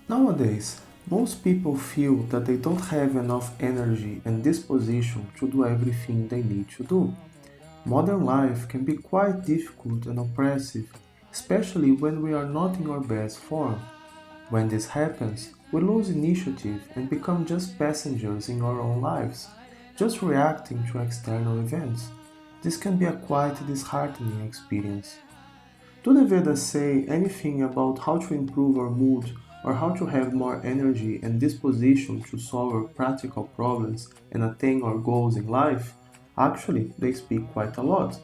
Nowadays, most people feel that they don't have enough energy and disposition to do everything they need to do. Modern life can be quite difficult and oppressive, especially when we are not in our best form. When this happens, we lose initiative and become just passengers in our own lives, just reacting to external events. This can be a quite disheartening experience. Do the Vedas say anything about how to improve our mood or how to have more energy and disposition to solve our practical problems and attain our goals in life? Actually, they speak quite a lot.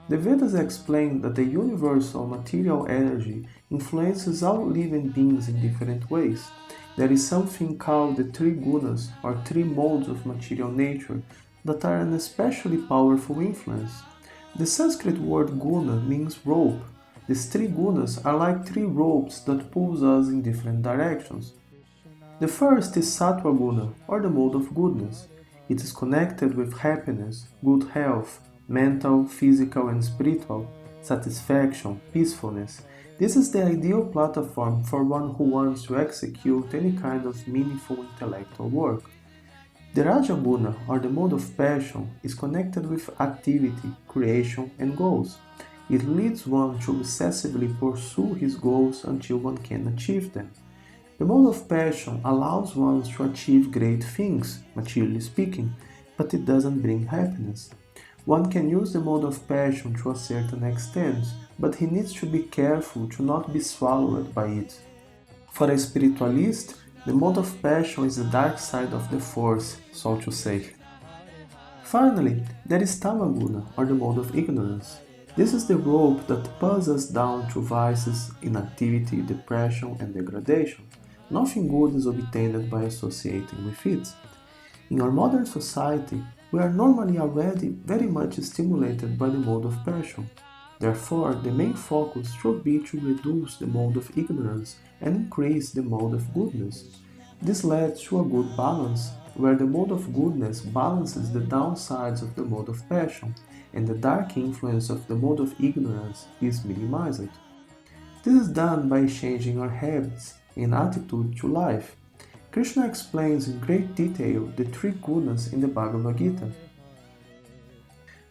The Vedas explain that the universal material energy influences all living beings in different ways. There is something called the three gunas or three modes of material nature that are an especially powerful influence. The Sanskrit word guna means rope. These three gunas are like three ropes that pulls us in different directions. The first is Sattva Guna, or the mode of goodness. It is connected with happiness, good health, mental, physical, and spiritual, satisfaction, peacefulness. This is the ideal platform for one who wants to execute any kind of meaningful intellectual work. The Raja Guna, or the mode of passion, is connected with activity, creation, and goals. It leads one to obsessively pursue his goals until one can achieve them. The mode of passion allows one to achieve great things, materially speaking, but it doesn't bring happiness. One can use the mode of passion to a certain extent, but he needs to be careful to not be swallowed by it. For a spiritualist, the mode of passion is the dark side of the force, so to say. Finally, there is Tamaguna, or the mode of ignorance. This is the rope that pulls us down to vices, inactivity, depression, and degradation. Nothing good is obtained by associating with it. In our modern society, we are normally already very much stimulated by the mode of passion. Therefore, the main focus should be to reduce the mode of ignorance and increase the mode of goodness. This leads to a good balance, where the mode of goodness balances the downsides of the mode of passion, and the dark influence of the mode of ignorance is minimized. This is done by changing our habits and attitude to life. Krishna explains in great detail the three gunas in the Bhagavad Gita.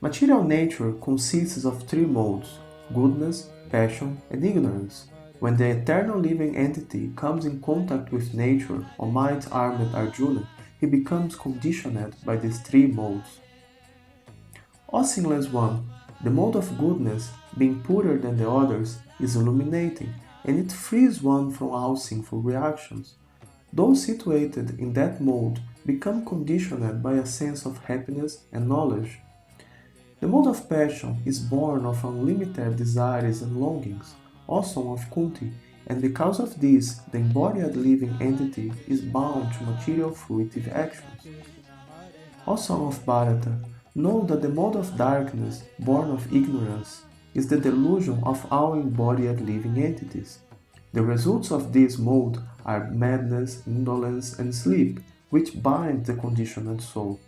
Material nature consists of three modes: goodness, passion, and ignorance. When the eternal living entity comes in contact with nature, or might-armed Arjuna, he becomes conditioned by these three modes. O sinless one, the mode of goodness, being purer than the others, is illuminating, and it frees one from all sinful reactions. Those situated in that mode become conditioned by a sense of happiness and knowledge. The mode of passion is born of unlimited desires and longings, also of Kunti, and because of this, the embodied living entity is bound to material fruitive actions. O son of Bharata, know that the mode of darkness, born of ignorance, is the delusion of all embodied living entities. The results of this mode are madness, indolence, and sleep, which bind the conditioned soul.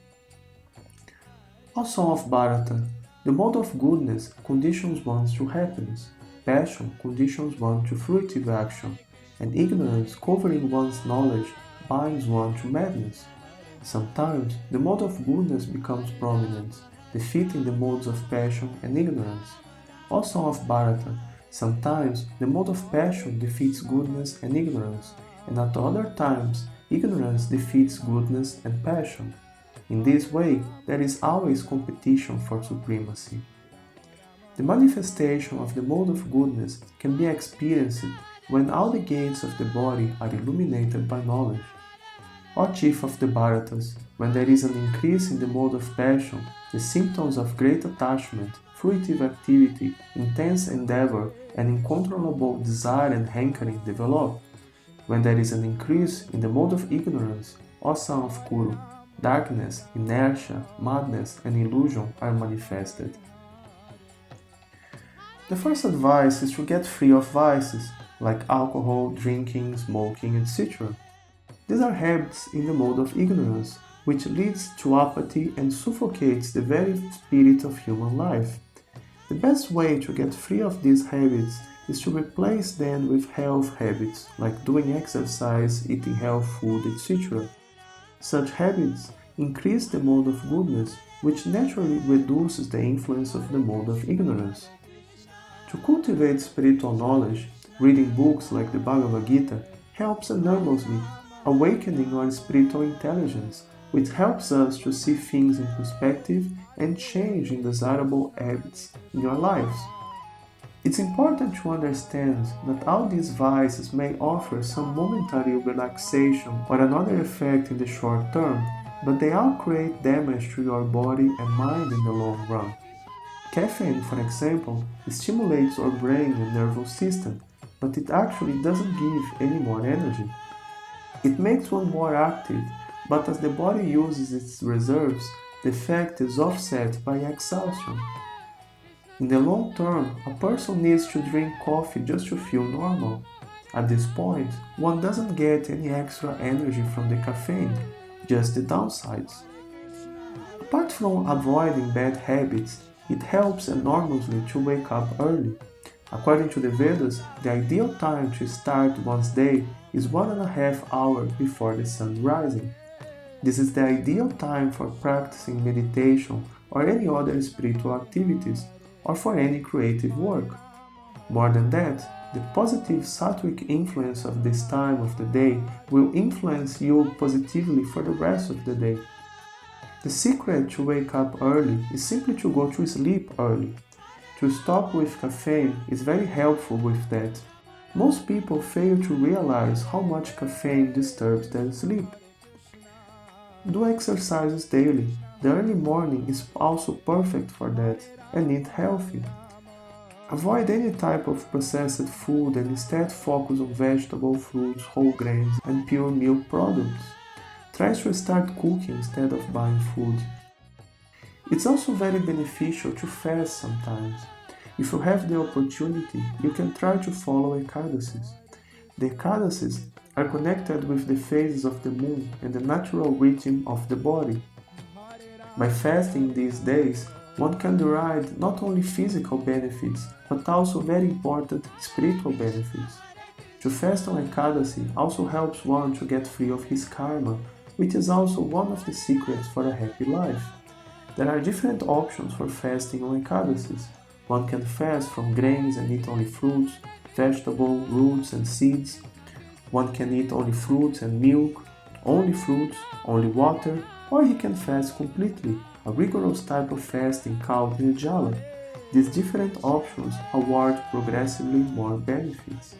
O son of Bharata, the mode of goodness conditions one to happiness, passion conditions one to fruitive action, and ignorance covering one's knowledge binds one to madness. Sometimes the mode of goodness becomes prominent, defeating the modes of passion and ignorance. O son of Bharata, sometimes the mode of passion defeats goodness and ignorance, and at other times ignorance defeats goodness and passion. In this way, there is always competition for supremacy. The manifestation of the mode of goodness can be experienced when all the gates of the body are illuminated by knowledge. O chief of the Bharatas, when there is an increase in the mode of passion, the symptoms of great attachment, fruitive activity, intense endeavor, and uncontrollable desire and hankering develop. When there is an increase in the mode of ignorance, O son of Kuru, darkness, inertia, madness, and illusion are manifested. The first advice is to get free of vices, like alcohol, drinking, smoking, etc. These are habits in the mode of ignorance, which leads to apathy and suffocates the very spirit of human life. The best way to get free of these habits is to replace them with health habits, like doing exercise, eating healthy food, etc. Such habits increase the mode of goodness, which naturally reduces the influence of the mode of ignorance. To cultivate spiritual knowledge, reading books like the Bhagavad Gita helps enormously, awakening our spiritual intelligence, which helps us to see things in perspective and change undesirable habits in our lives. It's important to understand that all these vices may offer some momentary relaxation or another effect in the short term, but they all create damage to your body and mind in the long run. Caffeine, for example, stimulates our brain and nervous system, but it actually doesn't give any more energy. It makes one more active, but as the body uses its reserves, the effect is offset by exhaustion. In the long term, a person needs to drink coffee just to feel normal. At this point, one doesn't get any extra energy from the caffeine, just the downsides. Apart from avoiding bad habits, it helps enormously to wake up early. According to the Vedas, the ideal time to start one's day is 1.5 hours before the sun rising. This is the ideal time for practicing meditation or any other spiritual activities, or for any creative work. More than that, the positive sattvic influence of this time of the day will influence you positively for the rest of the day. The secret to wake up early is simply to go to sleep early. To stop with caffeine is very helpful with that. Most people fail to realize how much caffeine disturbs their sleep. Do exercises daily. The early morning is also perfect for that, and eat healthy. Avoid any type of processed food and instead focus on vegetable, fruits, whole grains, and pure milk products. Try to start cooking instead of buying food. It's also very beneficial to fast sometimes. If you have the opportunity, you can try to follow Ekadasis. The Ekadasis are connected with the phases of the moon and the natural rhythm of the body. By fasting these days, one can derive not only physical benefits, but also very important spiritual benefits. To fast on Ekadasi also helps one to get free of his karma, which is also one of the secrets for a happy life. There are different options for fasting on Ekadasis. One can fast from grains and eat only fruits, vegetables, roots and seeds. One can eat only fruits and milk, only water, or he can fast completely, a rigorous type of fasting called Nirjala. These different options award progressively more benefits.